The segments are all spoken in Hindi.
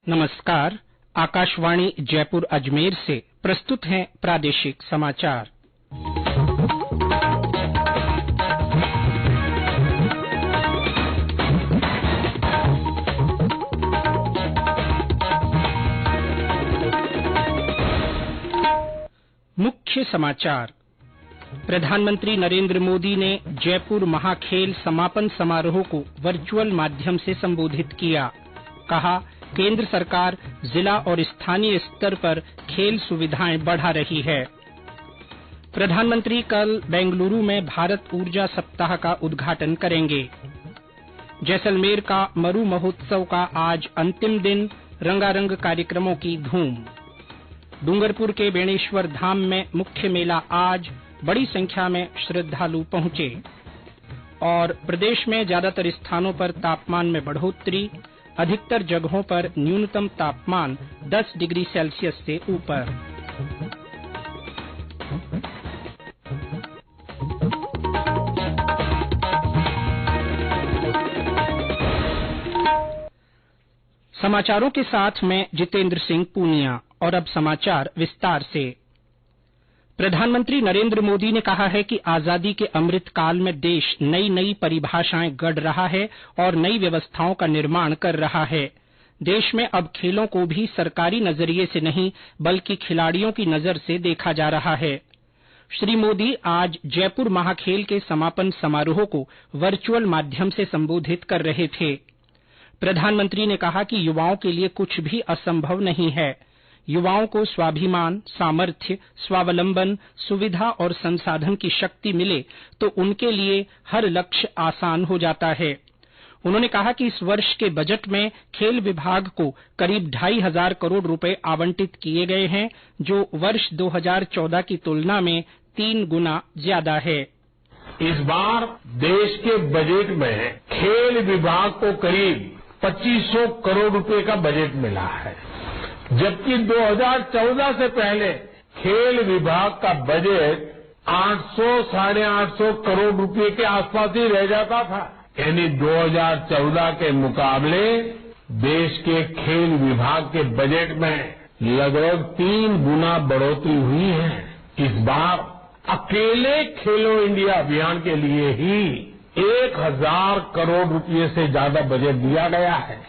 नमस्कार। आकाशवाणी जयपुर अजमेर से प्रस्तुत हैं प्रादेशिक समाचार। मुख्य समाचार। प्रधानमंत्री नरेंद्र मोदी ने जयपुर महाखेल समापन समारोह को वर्चुअल माध्यम से संबोधित किया। कहा, केंद्र सरकार जिला और स्थानीय स्तर पर खेल सुविधाएं बढ़ा रही है। प्रधानमंत्री कल बेंगलुरु में भारत ऊर्जा सप्ताह का उद्घाटन करेंगे। जैसलमेर का मरु महोत्सव का आज अंतिम दिन, रंगारंग कार्यक्रमों की धूम। डूंगरपुर के बेणेश्वर धाम में मुख्य मेला आज, बड़ी संख्या में श्रद्धालु पहुंचे। और प्रदेश में ज्यादातर स्थानों पर तापमान में बढ़ोतरी, अधिकतर जगहों पर न्यूनतम तापमान 10 डिग्री सेल्सियस से ऊपर। समाचारों के साथ मैं जितेंद्र सिंह पूनिया। और अब समाचार विस्तार से। प्रधानमंत्री नरेंद्र मोदी ने कहा है कि आजादी के अमृत काल में देश नई नई परिभाषाएं गढ़ रहा है और नई व्यवस्थाओं का निर्माण कर रहा है। देश में अब खेलों को भी सरकारी नजरिए से नहीं, बल्कि खिलाड़ियों की नजर से देखा जा रहा है। श्री मोदी आज जयपुर महाखेल के समापन समारोह को वर्चुअल माध्यम से संबोधित कर रहे थे। प्रधानमंत्री ने कहा कि युवाओं के लिए कुछ भी असंभव नहीं है। युवाओं को स्वाभिमान, सामर्थ्य, स्वावलंबन, सुविधा और संसाधन की शक्ति मिले तो उनके लिए हर लक्ष्य आसान हो जाता है। उन्होंने कहा कि इस वर्ष के बजट में खेल विभाग को करीब 2,500 करोड़ रुपए आवंटित किए गए हैं, जो वर्ष 2014 की तुलना में 3 गुना ज्यादा है। इस बार देश के बजट में खेल विभाग को करीब 2,500 करोड़ रुपए का बजट मिला है, जबकि 2014 से पहले खेल विभाग का बजट 800-850 करोड़ रुपए के आसपास ही रह जाता था। यानी 2014 के मुकाबले देश के खेल विभाग के बजट में लगभग 3 गुना बढ़ोतरी हुई है। इस बार अकेले खेलो इंडिया अभियान के लिए ही 1,000 करोड़ रुपए से ज्यादा बजट दिया गया है।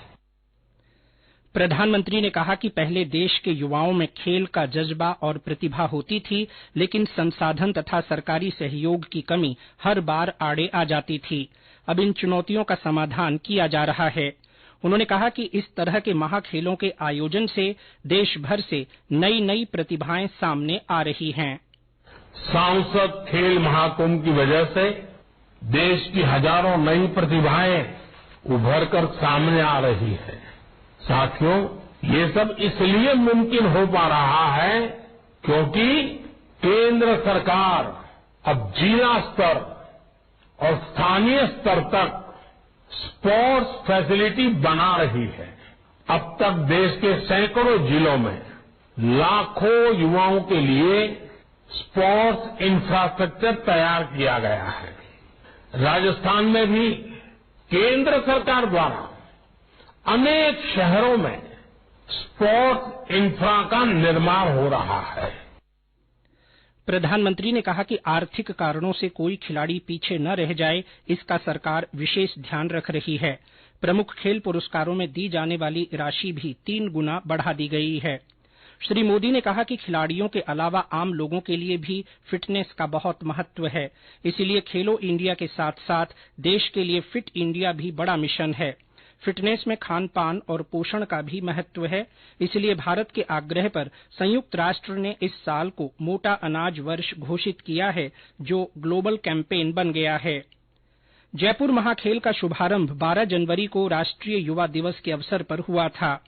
प्रधानमंत्री ने कहा कि पहले देश के युवाओं में खेल का जज्बा और प्रतिभा होती थी, लेकिन संसाधन तथा सरकारी सहयोग की कमी हर बार आड़े आ जाती थी। अब इन चुनौतियों का समाधान किया जा रहा है। उन्होंने कहा कि इस तरह के महाखेलों के आयोजन से देश भर से नई नई प्रतिभाएं सामने आ रही हैं। सांसद खेल महाकुंभ की वजह से देश की हजारों नई प्रतिभाएं उभरकर सामने आ रही है। साथियों, ये सब इसलिए मुमकिन हो पा रहा है क्योंकि केंद्र सरकार अब जिला स्तर और स्थानीय स्तर तक स्पोर्ट्स फैसिलिटी बना रही है। अब तक देश के सैकड़ों जिलों में लाखों युवाओं के लिए स्पोर्ट्स इंफ्रास्ट्रक्चर तैयार किया गया है। राजस्थान में भी केंद्र सरकार द्वारा अनेक शहरों में स्पोर्ट्स इंफ्रा का निर्माण हो रहा है। प्रधानमंत्री ने कहा कि आर्थिक कारणों से कोई खिलाड़ी पीछे न रह जाए, इसका सरकार विशेष ध्यान रख रही है। प्रमुख खेल पुरस्कारों में दी जाने वाली राशि भी 3 गुना बढ़ा दी गई है। श्री मोदी ने कहा कि खिलाड़ियों के अलावा आम लोगों के लिए भी फिटनेस का बहुत महत्व है। इसीलिए खेलो इंडिया के साथ साथ देश के लिए फिट इंडिया भी बड़ा मिशन है। फिटनेस में खान पान और पोषण का भी महत्व है। इसलिए भारत के आग्रह पर संयुक्त राष्ट्र ने इस साल को मोटा अनाज वर्ष घोषित किया है, जो ग्लोबल कैंपेन बन गया है। जयपुर महाखेल का शुभारंभ 12 जनवरी को राष्ट्रीय युवा दिवस के अवसर पर हुआ था।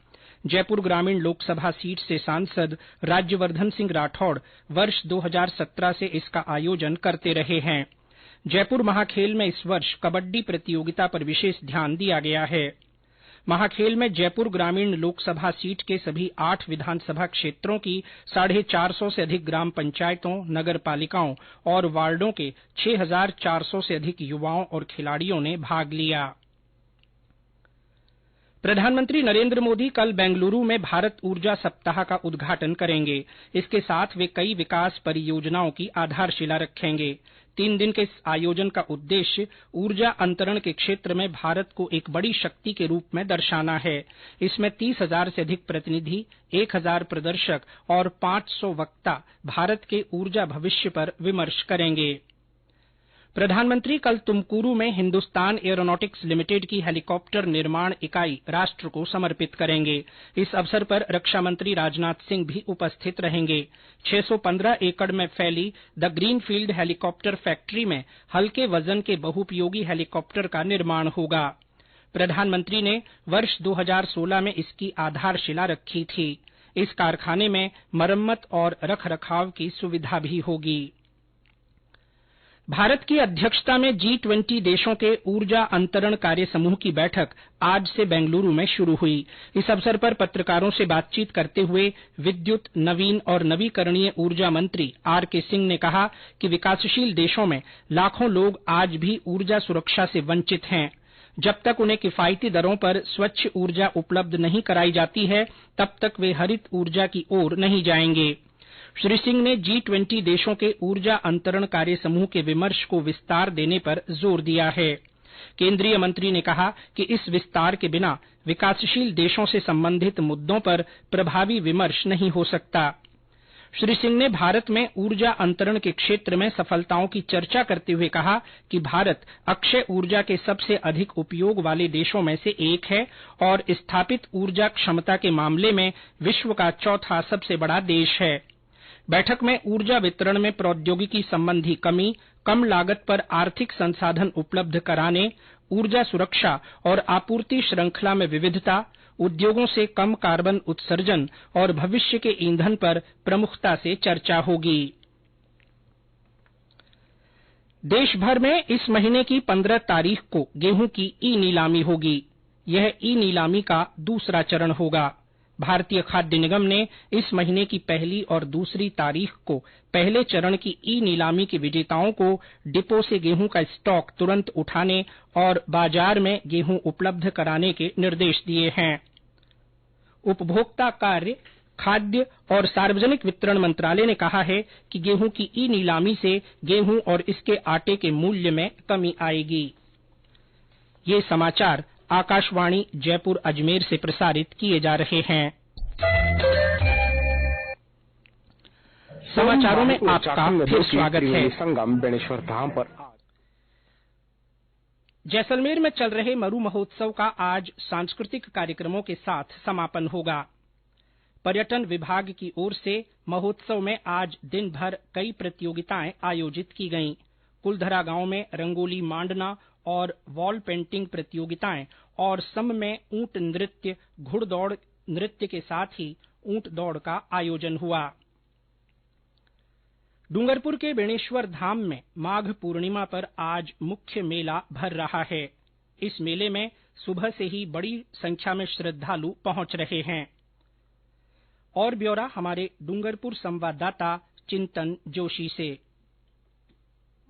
जयपुर ग्रामीण लोकसभा सीट से सांसद राज्यवर्धन सिंह राठौड़ वर्ष 2017 से इसका आयोजन करते रहे हैं। जयपुर महाखेल में इस वर्ष कबड्डी प्रतियोगिता पर विशेष ध्यान दिया गया है। महाखेल में जयपुर ग्रामीण लोकसभा सीट के सभी 8 विधानसभा क्षेत्रों की 450 से अधिक ग्राम पंचायतों, नगर पालिकाओं और वार्डों के 6,400 से अधिक युवाओं और खिलाड़ियों ने भाग लिया। प्रधानमंत्री नरेंद्र मोदी कल बेंगलुरू में भारत ऊर्जा सप्ताह का उद्घाटन करेंगे। इसके साथ वे कई विकास परियोजनाओं की आधारशिला रखेंगे। 3 दिन के इस आयोजन का उद्देश्य ऊर्जा अंतरण के क्षेत्र में भारत को एक बड़ी शक्ति के रूप में दर्शाना है। इसमें 30,000 से अधिक प्रतिनिधि, 1,000 प्रदर्शक और 500 वक्ता भारत के ऊर्जा भविष्य पर विमर्श करेंगे। प्रधानमंत्री कल तुमकुरू में हिंदुस्तान एयरोनॉटिक्स लिमिटेड की हेलीकॉप्टर निर्माण इकाई राष्ट्र को समर्पित करेंगे। इस अवसर पर रक्षा मंत्री राजनाथ सिंह भी उपस्थित रहेंगे। 615 एकड़ में फैली द ग्रीनफील्ड हेलीकॉप्टर फैक्ट्री में हल्के वजन के बहुउपयोगी हेलीकॉप्टर का निर्माण होगा। प्रधानमंत्री ने वर्ष 2016 में इसकी आधारशिला रखी थी। इस कारखाने में मरम्मत और रखरखाव की सुविधा भी होगी। भारत की अध्यक्षता में G20 देशों के ऊर्जा अंतरण कार्य समूह की बैठक आज से बेंगलुरू में शुरू हुई। इस अवसर पर पत्रकारों से बातचीत करते हुए विद्युत, नवीन और नवीकरणीय ऊर्जा मंत्री R.K. सिंह ने कहा कि विकासशील देशों में लाखों लोग आज भी ऊर्जा सुरक्षा से वंचित हैं। जब तक उन्हें किफायती दरों पर स्वच्छ ऊर्जा उपलब्ध नहीं कराई जाती है, तब तक वे हरित ऊर्जा की ओर नहीं जाएंगे। श्री सिंह ने G20 देशों के ऊर्जा अंतरण कार्य समूह के विमर्श को विस्तार देने पर जोर दिया है। केंद्रीय मंत्री ने कहा कि इस विस्तार के बिना विकासशील देशों से संबंधित मुद्दों पर प्रभावी विमर्श नहीं हो सकता। श्री सिंह ने भारत में ऊर्जा अंतरण के क्षेत्र में सफलताओं की चर्चा करते हुए कहा कि भारत अक्षय ऊर्जा के सबसे अधिक उपयोग वाले देशों में से एक है और स्थापित ऊर्जा क्षमता के मामले में विश्व का चौथा सबसे बड़ा देश है। बैठक में ऊर्जा वितरण में प्रौद्योगिकी संबंधी कमी, कम लागत पर आर्थिक संसाधन उपलब्ध कराने, ऊर्जा सुरक्षा और आपूर्ति श्रृंखला में विविधता, उद्योगों से कम कार्बन उत्सर्जन और भविष्य के ईंधन पर प्रमुखता से चर्चा होगी। देश भर में इस महीने की 15 तारीख को गेहूं की ई-नीलामी होगी। यह ई-नीलामी का दूसरा चरण होगा। भारतीय खाद्य निगम ने इस महीने की पहली और दूसरी तारीख को पहले चरण की ई-नीलामी के विजेताओं को डिपो से गेहूं का स्टॉक तुरंत उठाने और बाजार में गेहूं उपलब्ध कराने के निर्देश दिए हैं। उपभोक्ता कार्य, खाद्य और सार्वजनिक वितरण मंत्रालय ने कहा है कि गेहूं की ई-नीलामी से गेहूं और इसके आटे के मूल्य में कमी आएगी। ये समाचार आकाशवाणी जयपुर अजमेर से प्रसारित किए जा रहे हैं। समाचारों में आपका फिर स्वागत है। संगम बेणेश्वर धाम पर जैसलमेर में चल रहे मरु महोत्सव का आज सांस्कृतिक कार्यक्रमों के साथ समापन होगा। पर्यटन विभाग की ओर से महोत्सव में आज दिन भर कई प्रतियोगिताएं आयोजित की गईं। कुलधरा गांव में रंगोली मांडना और वॉल पेंटिंग प्रतियोगिताएं और सम में ऊंट नृत्य, घुड़दौड़ नृत्य के साथ ही ऊंट दौड़ का आयोजन हुआ। डूंगरपुर के बेणेश्वर धाम में माघ पूर्णिमा पर आज मुख्य मेला भर रहा है। इस मेले में सुबह से ही बड़ी संख्या में श्रद्धालु पहुंच रहे हैं। और ब्यौरा हमारे डूंगरपुर संवाददाता चिंतन जोशी से।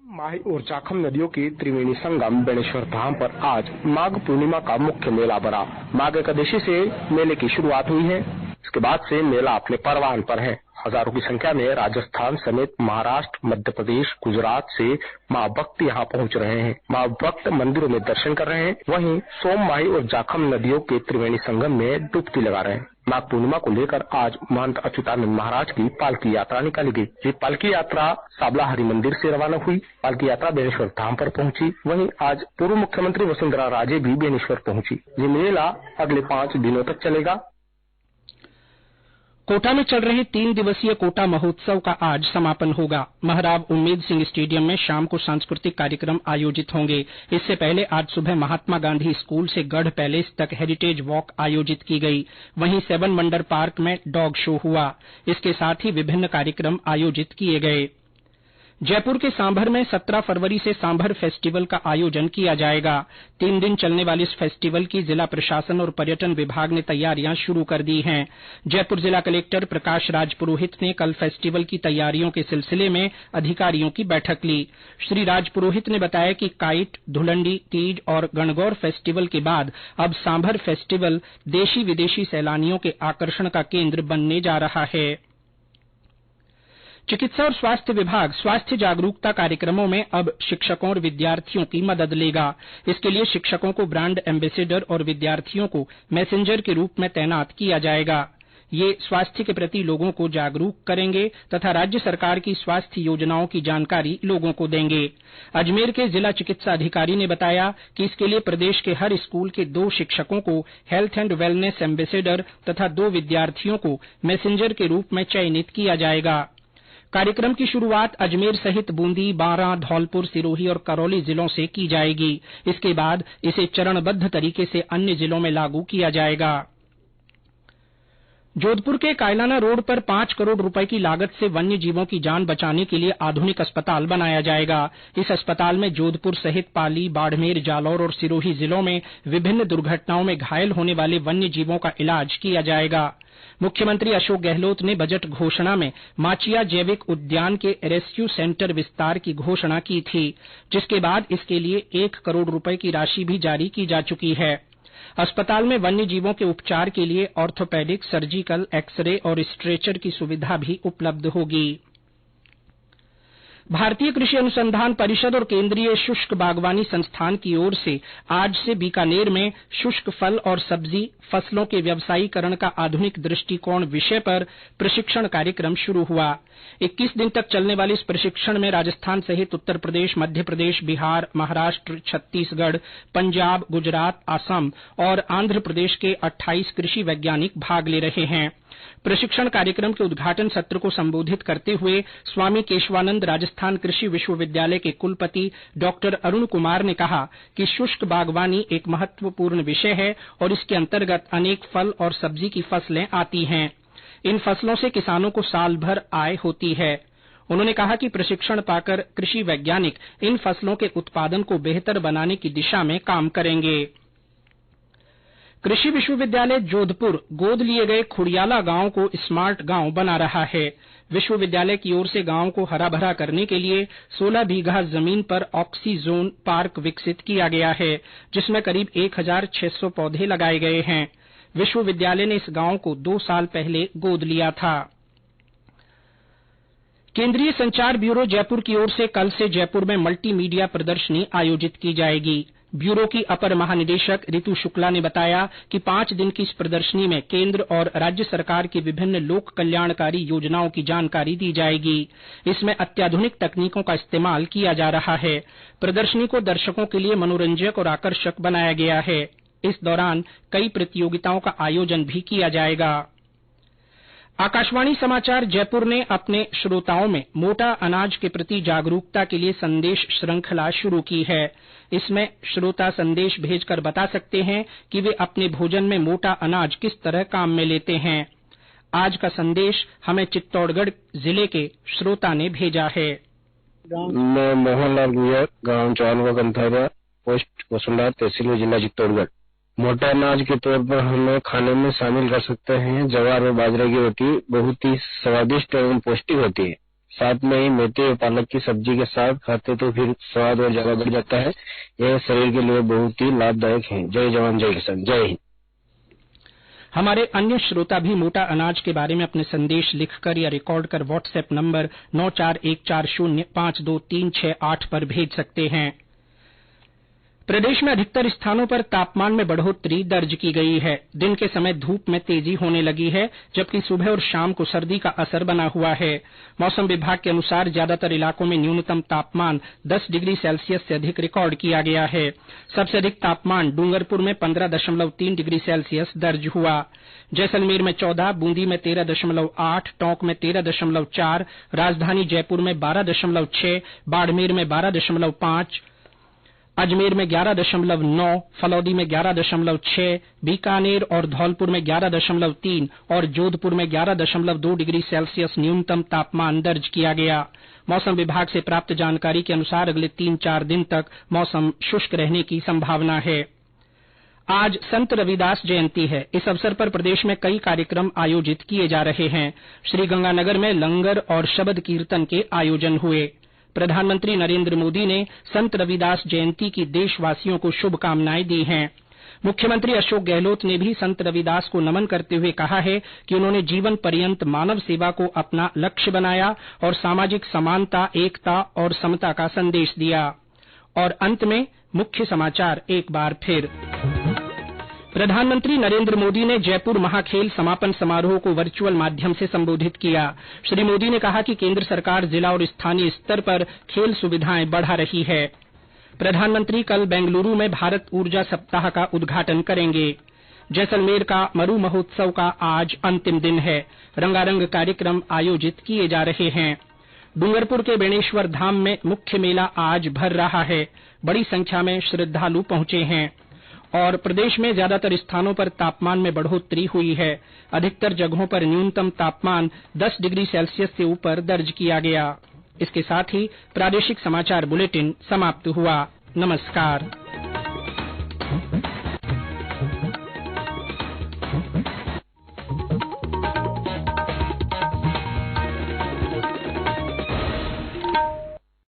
माही और चाखम नदियों की त्रिवेणी संगम बेणेश्वर धाम पर आज माघ पूर्णिमा का मुख्य मेला भरा। माघ एकादशी से मेले की शुरुआत हुई है। इसके बाद से मेला अपने परवान पर है। हजारों की संख्या में राजस्थान समेत महाराष्ट्र, मध्य प्रदेश, गुजरात से माँ भक्त यहाँ पहुँच रहे हैं। माँ भक्त मंदिरों में दर्शन कर रहे हैं। वहीं सोम, माही और जाखम नदियों के त्रिवेणी संगम में डुबकी लगा रहे हैं। माघ पूर्णिमा को लेकर आज महंत अच्युतानंद महाराज की पालकी यात्रा निकाली गई। ये पालकी यात्रा साबला हरि मंदिर से रवाना हुई। पालकी यात्रा बेणेश्वर धाम पर पहुंची। वहीं आज पूर्व मुख्यमंत्री वसुंधरा राजे भी बेणेश्वर पहुंची। ये मेला अगले 5 दिनों तक चलेगा। कोटा में चल रहे 3 दिवसीय कोटा महोत्सव का आज समापन होगा। महाराव उम्मेद सिंह स्टेडियम में शाम को सांस्कृतिक कार्यक्रम आयोजित होंगे। इससे पहले आज सुबह महात्मा गांधी स्कूल से गढ़ पैलेस तक हेरिटेज वॉक आयोजित की गई। वहीं 7 वंडर पार्क में डॉग शो हुआ। इसके साथ ही विभिन्न कार्यक्रम आयोजित किए गए। जयपुर के सांभर में 17 फरवरी से सांभर फेस्टिवल का आयोजन किया जाएगा। 3 दिन चलने वाले इस फेस्टिवल की जिला प्रशासन और पर्यटन विभाग ने तैयारियां शुरू कर दी हैं। जयपुर जिला कलेक्टर प्रकाश राज पुरोहित ने कल फेस्टिवल की तैयारियों के सिलसिले में अधिकारियों की बैठक ली। श्री राज पुरोहित ने बताया कि काइट, धुलंडी, तीज और गणगौर फेस्टिवल के बाद अब सांभर फेस्टिवल देशी विदेशी सैलानियों के आकर्षण का केंद्र बनने जा रहा है। चिकित्सा और स्वास्थ्य विभाग स्वास्थ्य जागरूकता कार्यक्रमों में अब शिक्षकों और विद्यार्थियों की मदद लेगा। इसके लिए शिक्षकों को ब्रांड एम्बेसडर और विद्यार्थियों को मैसेंजर के रूप में तैनात किया जाएगा। ये स्वास्थ्य के प्रति लोगों को जागरूक करेंगे तथा राज्य सरकार की स्वास्थ्य योजनाओं की जानकारी लोगों को देंगे। अजमेर के जिला चिकित्सा अधिकारी ने बताया कि इसके लिए प्रदेश के हर स्कूल के 2 शिक्षकों को हेल्थ एंड वेलनेस एम्बेसडर तथा 2 विद्यार्थियों को मैसेंजर के रूप में चयनित किया जाएगा। कार्यक्रम की शुरुआत अजमेर सहित बूंदी, बारां, धौलपुर, सिरोही और करौली जिलों से की जाएगी। इसके बाद इसे चरणबद्ध तरीके से अन्य जिलों में लागू किया जाएगा। जोधपुर के कायलाना रोड पर 5 करोड़ रुपए की लागत से वन्य जीवों की जान बचाने के लिए आधुनिक अस्पताल बनाया जाएगा। इस अस्पताल में जोधपुर सहित पाली, बाड़मेर, जालौर और सिरोही जिलों में विभिन्न दुर्घटनाओं में घायल होने वाले वन्य जीवों का इलाज किया जाएगा। मुख्यमंत्री अशोक गहलोत ने बजट घोषणा में माचिया जैविक उद्यान के रेस्क्यू सेंटर विस्तार की घोषणा की थी, जिसके बाद इसके लिए 1 करोड़ रुपए की राशि भी जारी की जा चुकी है। अस्पताल में वन्य जीवों के उपचार के लिए ऑर्थोपेडिक, सर्जिकल, एक्स-रे और स्ट्रेचर की सुविधा भी उपलब्ध होगी। भारतीय कृषि अनुसंधान परिषद और केंद्रीय शुष्क बागवानी संस्थान की ओर से आज से बीकानेर में शुष्क फल और सब्जी फसलों के व्यवसायीकरण का आधुनिक दृष्टिकोण विषय पर प्रशिक्षण कार्यक्रम शुरू हुआ। 21 दिन तक चलने वाले इस प्रशिक्षण में राजस्थान सहित उत्तर प्रदेश, मध्य प्रदेश, बिहार, महाराष्ट्र, छत्तीसगढ़, पंजाब, गुजरात, असम और आंध्र प्रदेश के 28 कृषि वैज्ञानिक भाग ले रहे हैं। प्रशिक्षण कार्यक्रम के उद्घाटन सत्र को संबोधित करते हुए स्वामी केशवानंद राजस्थान कृषि विश्वविद्यालय के कुलपति डॉ अरुण कुमार ने कहा कि शुष्क बागवानी एक महत्वपूर्ण विषय है और इसके अंतर्गत अनेक फल और सब्जी की फसलें आती हैं। इन फसलों से किसानों को साल भर आय होती है। उन्होंने कहा कि प्रशिक्षण पाकर कृषि वैज्ञानिक इन फसलों के उत्पादन को बेहतर बनाने की दिशा में काम करेंगे। कृषि विश्वविद्यालय जोधपुर गोद लिए गए खुड़ियाला गांव को स्मार्ट गांव बना रहा है। विश्वविद्यालय की ओर से गांव को हरा भरा करने के लिए 16 बीघा जमीन पर ऑक्सीजोन पार्क विकसित किया गया है, जिसमें करीब 1600 पौधे लगाए गए हैं। विश्वविद्यालय ने इस गांव को 2 साल पहले गोद लिया था। केंद्रीय संचार ब्यूरो जयपुर की ओर से कल से जयपुर में मल्टीमीडिया प्रदर्शनी आयोजित की जाएगी। ब्यूरो की अपर महानिदेशक ऋतु शुक्ला ने बताया कि 5 दिन की इस प्रदर्शनी में केंद्र और राज्य सरकार की विभिन्न लोक कल्याणकारी योजनाओं की जानकारी दी जाएगी। इसमें अत्याधुनिक तकनीकों का इस्तेमाल किया जा रहा है। प्रदर्शनी को दर्शकों के लिए मनोरंजक और आकर्षक बनाया गया है। इस दौरान कई प्रतियोगिताओं का आयोजन भी किया जाएगा। आकाशवाणी समाचार जयपुर ने अपने श्रोताओं में मोटा अनाज के प्रति जागरूकता के लिए संदेश श्रृंखला शुरू की है। इसमें श्रोता संदेश भेजकर बता सकते हैं कि वे अपने भोजन में मोटा अनाज किस तरह काम में लेते हैं। आज का संदेश हमें चित्तौड़गढ़ जिले के श्रोता ने भेजा है। मैं मोहनलाल गुजर, गांव चौलवा कंथारा, पोस्ट वसुंधरा, तहसील जिला चित्तौड़गढ़। मोटा अनाज के तौर पर हम खाने में शामिल कर सकते हैं। जवार और बाजरे की रोटी बहुत ही स्वादिष्ट एवं पौष्टिक होती है। साथ में ही मेथी और पालक की सब्जी के साथ खाते तो फिर स्वाद और ज्यादा बढ़ जाता है। यह शरीर के लिए बहुत ही लाभदायक है। जय जवान जय किसान, जय हिंद। हमारे अन्य श्रोता भी मोटा अनाज के बारे में अपने संदेश लिखकर या रिकॉर्ड कर व्हाट्सएप नंबर 9414052368 पर भेज सकते हैं। प्रदेश में अधिकतर स्थानों पर तापमान में बढ़ोतरी दर्ज की गई है। दिन के समय धूप में तेजी होने लगी है, जबकि सुबह और शाम को सर्दी का असर बना हुआ है। मौसम विभाग के अनुसार ज्यादातर इलाकों में न्यूनतम तापमान 10 डिग्री सेल्सियस से अधिक रिकॉर्ड किया गया है। सबसे अधिक तापमान डूंगरपुर में 15.3 डिग्री सेल्सियस दर्ज हुआ। जैसलमेर में 14, बूंदी में 13.8, टोंक में 13.4, राजधानी जयपुर में 12.6, बाड़मेर में 12.5, अजमेर में 11.9, फलौदी में 11.6, बीकानेर और धौलपुर में 11.3 और जोधपुर में 11.2 डिग्री सेल्सियस न्यूनतम तापमान दर्ज किया गया। मौसम विभाग से प्राप्त जानकारी के अनुसार अगले 3-4 दिन तक मौसम शुष्क रहने की संभावना है। आज संत रविदास जयंती है। इस अवसर पर प्रदेश में कई कार्यक्रम आयोजित किए जा रहे हैं। श्रीगंगानगर में लंगर और शबद कीर्तन के आयोजन हुए। प्रधानमंत्री नरेंद्र मोदी ने संत रविदास जयंती की देशवासियों को शुभकामनाएं दी हैं। मुख्यमंत्री अशोक गहलोत ने भी संत रविदास को नमन करते हुए कहा है कि उन्होंने जीवन पर्यंत मानव सेवा को अपना लक्ष्य बनाया और सामाजिक समानता, एकता और समता का संदेश दिया। और अंत में मुख्य समाचार एक बार फिर। प्रधानमंत्री नरेंद्र मोदी ने जयपुर महाखेल समापन समारोह को वर्चुअल माध्यम से संबोधित किया। श्री मोदी ने कहा कि केंद्र सरकार जिला और स्थानीय स्तर पर खेल सुविधाएं बढ़ा रही है। प्रधानमंत्री कल बेंगलुरू में भारत ऊर्जा सप्ताह का उद्घाटन करेंगे। जैसलमेर का मरु महोत्सव का आज अंतिम दिन है। रंगारंग कार्यक्रम आयोजित किए जा रहे हैं। डूंगरपुर के बेणेश्वर धाम में मुख्य मेला आज भर रहा है। बड़ी संख्या में श्रद्धालु पहुंचे हैं। और प्रदेश में ज्यादातर स्थानों पर तापमान में बढ़ोतरी हुई है। अधिकतर जगहों पर न्यूनतम तापमान 10 डिग्री सेल्सियस से ऊपर दर्ज किया गया। इसके साथ ही प्रादेशिक समाचार बुलेटिन समाप्त हुआ। नमस्कार।